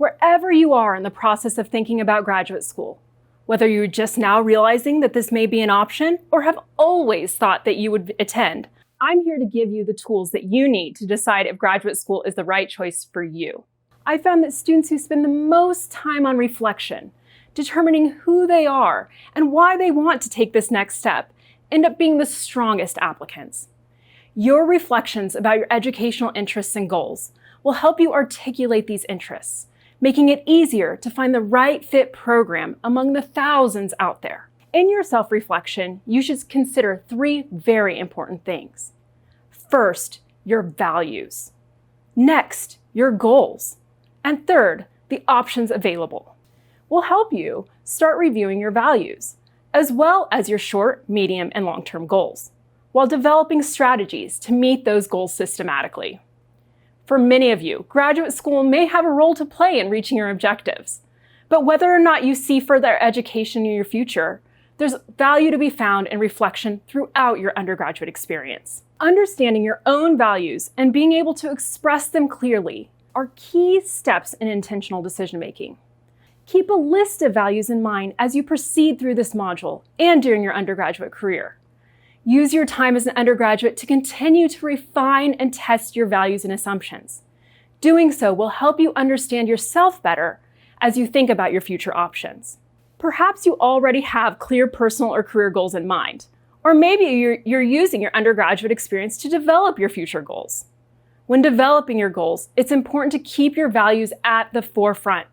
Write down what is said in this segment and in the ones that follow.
Wherever you are in the process of thinking about graduate school, whether you're just now realizing that this may be an option or have always thought that you would attend, I'm here to give you the tools that you need to decide if graduate school is the right choice for you. I found that students who spend the most time on reflection, determining who they are and why they want to take this next step, end up being the strongest applicants. Your reflections about your educational interests and goals will help you articulate these interests, making it easier to find the right fit program among the thousands out there. In your self-reflection, you should consider 3 very important things. First, your values. Next, your goals. And third, the options available. We'll help you start reviewing your values, as well as your short, medium, and long-term goals, while developing strategies to meet those goals systematically. For many of you, graduate school may have a role to play in reaching your objectives, but whether or not you see further education in your future, there's value to be found in reflection throughout your undergraduate experience. Understanding your own values and being able to express them clearly are key steps in intentional decision-making. Keep a list of values in mind as you proceed through this module and during your undergraduate career. Use your time as an undergraduate to continue to refine and test your values and assumptions. Doing so will help you understand yourself better as you think about your future options. Perhaps you already have clear personal or career goals in mind, or maybe you're using your undergraduate experience to develop your future goals. When developing your goals, it's important to keep your values at the forefront.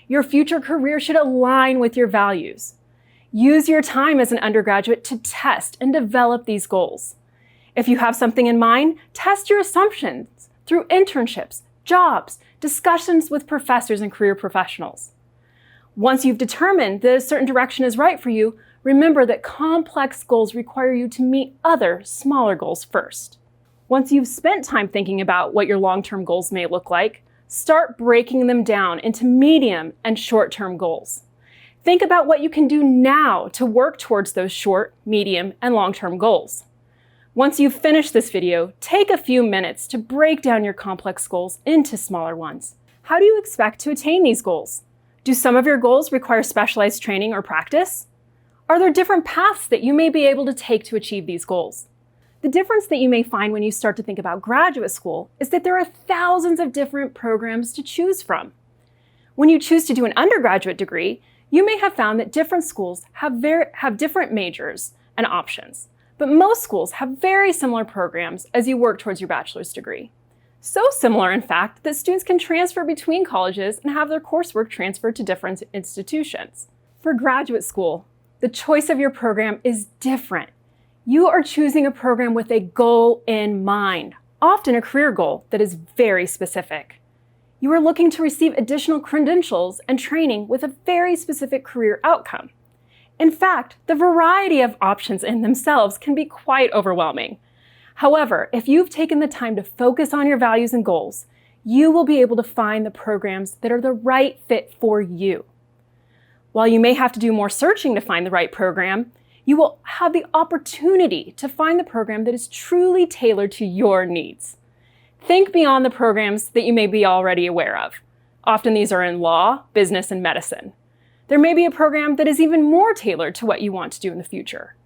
Your future career should align with your values. Use your time as an undergraduate to test and develop these goals. If you have something in mind, test your assumptions through internships, jobs, discussions with professors and career professionals. Once you've determined that a certain direction is right for you, remember that complex goals require you to meet other, smaller goals first. Once you've spent time thinking about what your long-term goals may look like, start breaking them down into medium and short-term goals. Think about what you can do now to work towards those short, medium, and long-term goals. Once you've finished this video, take a few minutes to break down your complex goals into smaller ones. How do you expect to attain these goals? Do some of your goals require specialized training or practice? Are there different paths that you may be able to take to achieve these goals? The difference that you may find when you start to think about graduate school is that there are thousands of different programs to choose from. When you choose to do an undergraduate degree, you may have found that different schools have different majors and options, but most schools have very similar programs as you work towards your bachelor's degree. So similar, in fact, that students can transfer between colleges and have their coursework transferred to different institutions. For graduate school, the choice of your program is different. You are choosing a program with a goal in mind, often a career goal that is very specific. You are looking to receive additional credentials and training with a very specific career outcome. In fact, the variety of options in themselves can be quite overwhelming. However, if you've taken the time to focus on your values and goals, you will be able to find the programs that are the right fit for you. While you may have to do more searching to find the right program, you will have the opportunity to find the program that is truly tailored to your needs. Think beyond the programs that you may be already aware of. Often these are in law, business, and medicine. There may be a program that is even more tailored to what you want to do in the future.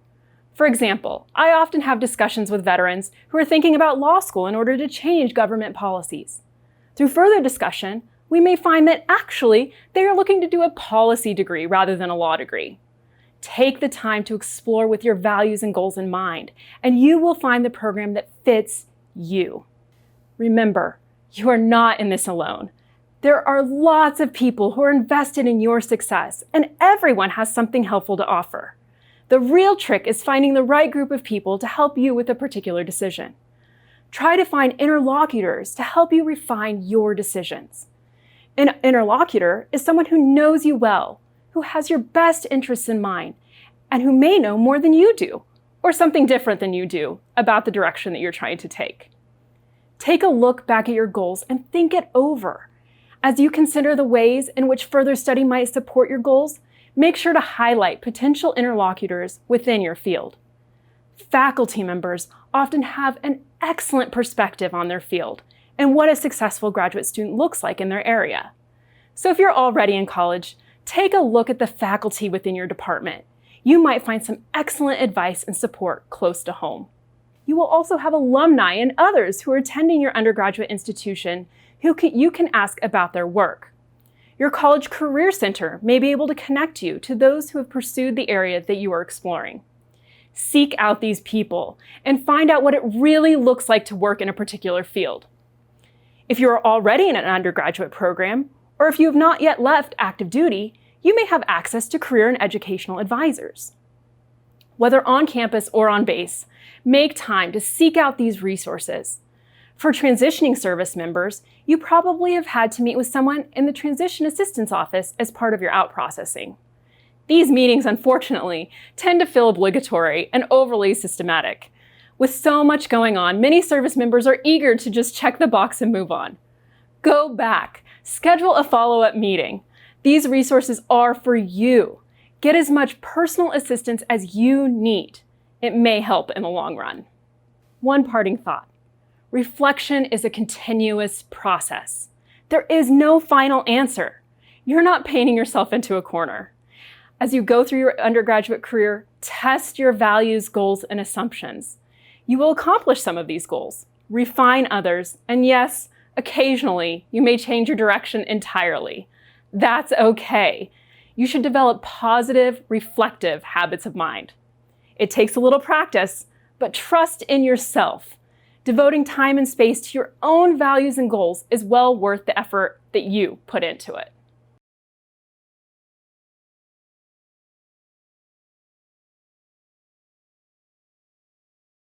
For example, I often have discussions with veterans who are thinking about law school in order to change government policies. Through further discussion, we may find that actually they are looking to do a policy degree rather than a law degree. Take the time to explore with your values and goals in mind, and you will find the program that fits you. Remember, you are not in this alone. There are lots of people who are invested in your success, and everyone has something helpful to offer. The real trick is finding the right group of people to help you with a particular decision. Try to find interlocutors to help you refine your decisions. An interlocutor is someone who knows you well, who has your best interests in mind, and who may know more than you do, or something different than you do, about the direction that you're trying to take. Take a look back at your goals and think it over. As you consider the ways in which further study might support your goals, make sure to highlight potential interlocutors within your field. Faculty members often have an excellent perspective on their field and what a successful graduate student looks like in their area. So if you're already in college, take a look at the faculty within your department. You might find some excellent advice and support close to home. You will also have alumni and others who are attending your undergraduate institution who you can ask about their work. Your college career center may be able to connect you to those who have pursued the area that you are exploring. Seek out these people and find out what it really looks like to work in a particular field. If you are already in an undergraduate program, or if you have not yet left active duty, you may have access to career and educational advisors. Whether on campus or on base, make time to seek out these resources. For transitioning service members, you probably have had to meet with someone in the Transition Assistance Office as part of your out-processing. These meetings, unfortunately, tend to feel obligatory and overly systematic. With so much going on, many service members are eager to just check the box and move on. Go back. Schedule a follow-up meeting. These resources are for you. Get as much personal assistance as you need. It may help in the long run. One parting thought. Reflection is a continuous process. There is no final answer. You're not painting yourself into a corner. As you go through your undergraduate career, test your values, goals, and assumptions. You will accomplish some of these goals, refine others, and yes, occasionally you may change your direction entirely. That's okay. You should develop positive, reflective habits of mind. It takes a little practice, but trust in yourself. Devoting time and space to your own values and goals is well worth the effort that you put into it.